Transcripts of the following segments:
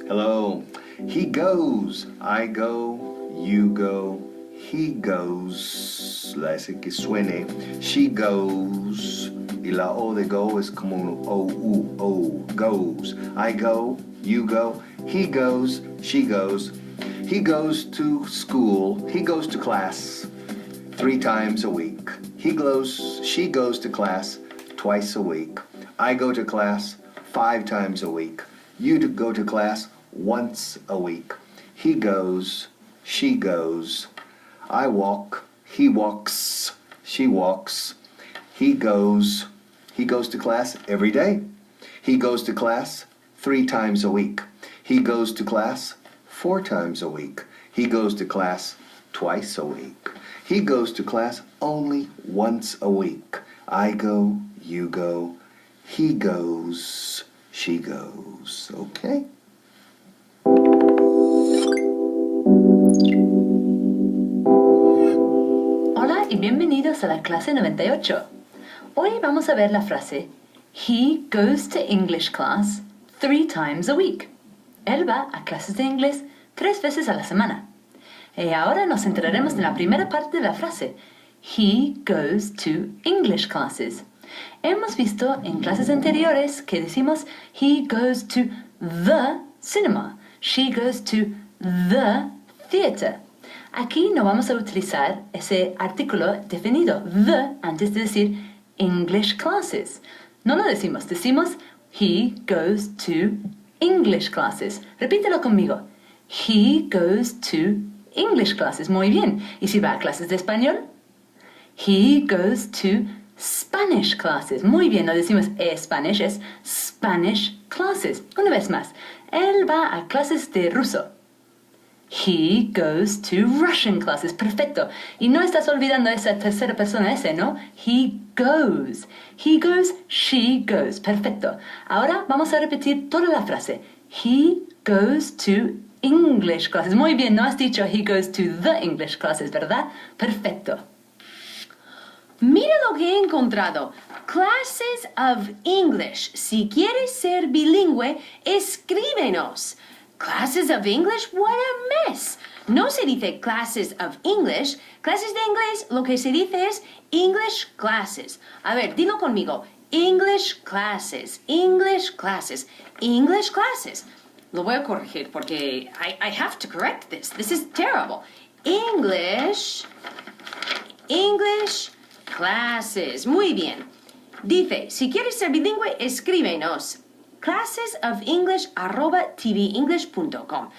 Hello. He goes. I go. You go. He goes. La S que suene. She goes. Y la O de go es como un O. Goes. I go. You go. He goes. She goes. He goes to school. He goes to class 3 times a week. She goes to class twice a week. I go to class 5 times a week. You go to class once a week. He goes, she goes. I walk, he walks, she walks. He goes to class every day. He goes to class 3 times a week. He goes to class 4 times a week. He goes to class twice a week. He goes to class only once a week. I go, you go, he goes, she goes. Okay? Hola y bienvenidos a la clase 98. Hoy vamos a ver la frase He goes to English class 3 times a week. Él va a clases de inglés 3 veces a la semana. Y ahora nos centraremos en la primera parte de la frase. He goes to English classes. Hemos visto en clases anteriores que decimos he goes to the cinema. She goes to the theater. Aquí no vamos a utilizar ese artículo definido, the, antes de decir English classes. No lo decimos he goes to English classes. Repítelo conmigo. He goes to English classes. Muy bien. ¿Y si va a clases de español? He goes to Spanish classes. Muy bien, no decimos Spanish, es Spanish classes. Una vez más. Él va a clases de ruso. He goes to Russian classes. Perfecto. Y no estás olvidando esa tercera persona ese, ¿no? He goes. He goes, she goes. Perfecto. Ahora vamos a repetir toda la frase. He goes to English classes. Muy bien, no has dicho he goes to the English classes, ¿verdad? Perfecto. Mira lo que he encontrado. Classes of English. Si quieres ser bilingüe, escríbenos. Classes of English? What a mess. No se dice classes of English. Clases de inglés, lo que se dice es English classes. A ver, dilo conmigo. English classes. English classes. English classes. Lo voy a corregir porque I have to correct this. This is terrible. English classes. Muy bien. Dice, si quieres ser bilingüe, escríbenos classesoфenglish@tvenglish.com.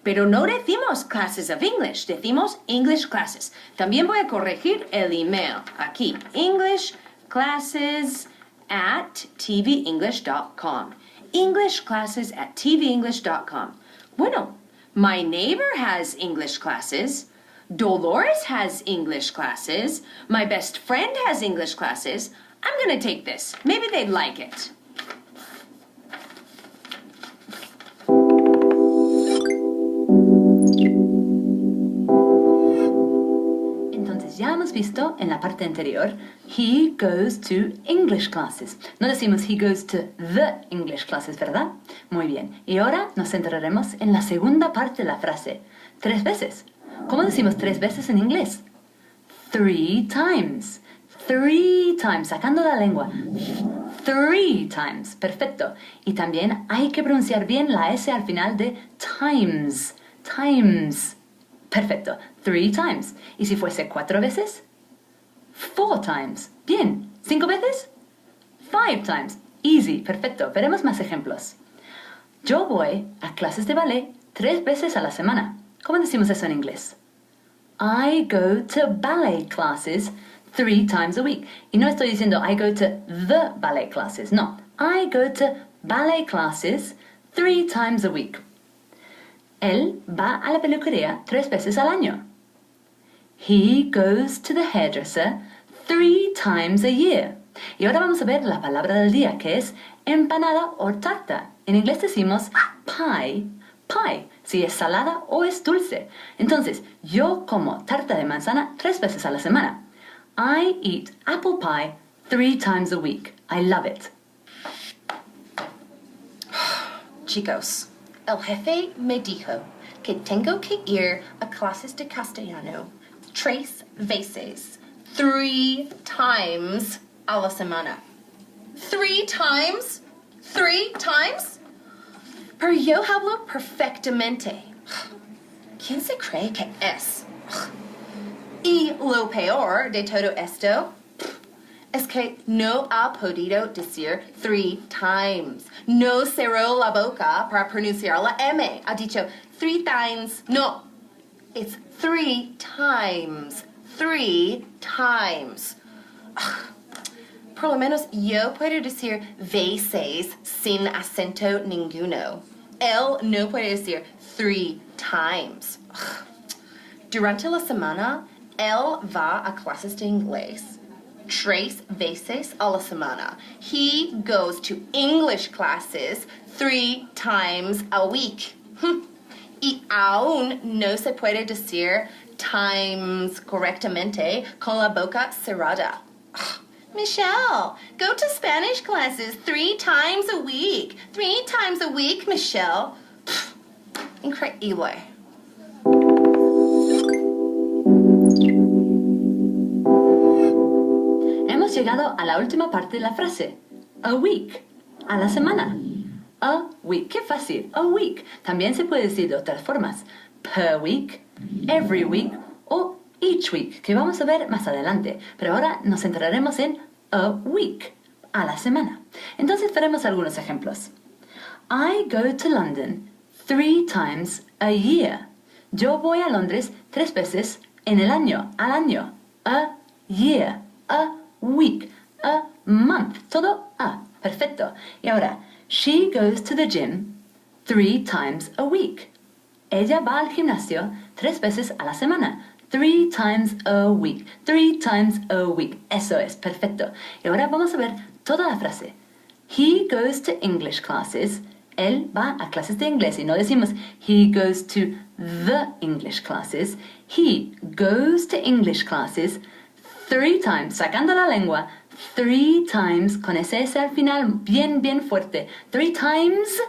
Pero no decimos classes of English, decimos English classes. También voy a corregir el email. Aquí, englishclasses@tvenglish.com. englishclasses@tvenglish.com. Bueno, my neighbor has English classes. Dolores has English classes. My best friend has English classes. I'm going to take this. Maybe they'd like it. Entonces ya hemos visto en la parte anterior, he goes to English classes. No decimos he goes to the English classes, ¿verdad? Muy bien. Y ahora nos centraremos en la segunda parte de la frase. 3 veces. ¿Cómo decimos 3 veces en inglés? 3 times. 3 times, sacando la lengua. 3 times, perfecto. Y también hay que pronunciar bien la S al final de times. Times. Perfecto, 3 times. ¿Y si fuese 4 veces? 4 times. Bien. 5 veces? 5 times. Easy, perfecto. Veremos más ejemplos. Yo voy a clases de ballet 3 veces a la semana. ¿Cómo decimos eso en inglés? I go to ballet classes 3 times a week. Y no estoy diciendo I go to the ballet classes. No. I go to ballet classes 3 times a week. Él va a la peluquería 3 veces al año. He goes to the hairdresser 3 times a year. Y ahora vamos a ver la palabra del día, que es empanada o tarta. En inglés decimos pie, pie, si es salada o es dulce. Entonces, yo como tarta de manzana 3 veces a la semana. I eat apple pie 3 times a week. I love it. Chicos, El jefe me dijo que tengo que ir a clases de castellano 3 veces, 3 times a la semana. 3 times? 3 times? Pero yo hablo perfectamente. ¿Quién se cree que es? Y lo peor de todo esto es que no ha podido decir 3 times. No cerró la boca para pronunciar la M. Ha dicho 3 times. No, it's 3 times. 3 times. Por lo menos yo puedo decir veces sin acento ninguno. Él no puede decir 3 times. Durante la semana, él va a clases de inglés 3 veces a la semana. He goes to English classes 3 times a week. Y aún no se puede decir times correctamente con la boca cerrada. Michelle, go to Spanish classes 3 times a week. 3 times a week, Michelle. Increíble. Hemos llegado a la última parte de la frase. A week. A la semana. A week. ¡Qué fácil! A week. También se puede decir de otras formas. Per week, every week o each week, que vamos a ver más adelante. Pero ahora nos centraremos en a week. A la semana. Entonces veremos algunos ejemplos. I go to London 3 times a year. Yo voy a Londres 3 veces en el año. Al año. A year. A week, a month, todo a. Perfecto. Y ahora, she goes to the gym 3 times a week. Ella va al gimnasio 3 veces a la semana. 3 times a week. 3 times a week. Eso es, perfecto. Y ahora vamos a ver toda la frase. He goes to English classes. Él va a clases de inglés. Y no decimos he goes to the English classes. He goes to English classes 3 times, sacando la lengua, 3 times, con ese S al final, bien, bien fuerte. 3 times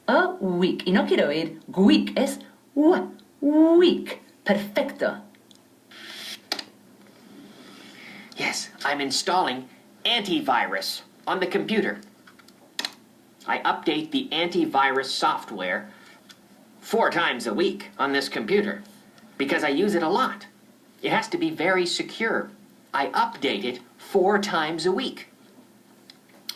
a week. Y no quiero oír week, es week. Perfecto. Yes, I'm installing antivirus on the computer. I update the antivirus software 4 times a week on this computer because I use it a lot. It has to be very secure. I update it 4 times a week.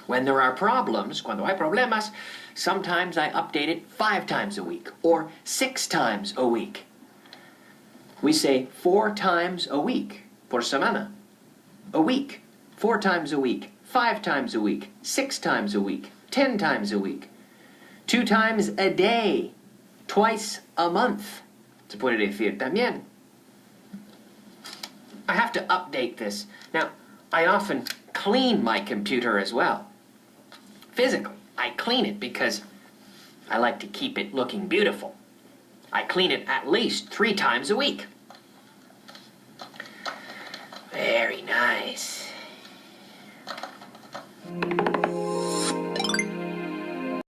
When there are problems, cuando hay problemas, sometimes I update it 5 times a week or 6 times a week. We say 4 times a week por semana. A week, 4 times a week, 5 times a week, 6 times a week, 10 times a week, 2 times a day, twice a month. Se puede decir también. I have to update this. Now, I often clean my computer as well. Physically, I clean it because I like to keep it looking beautiful. I clean it at least 3 times a week. Very nice.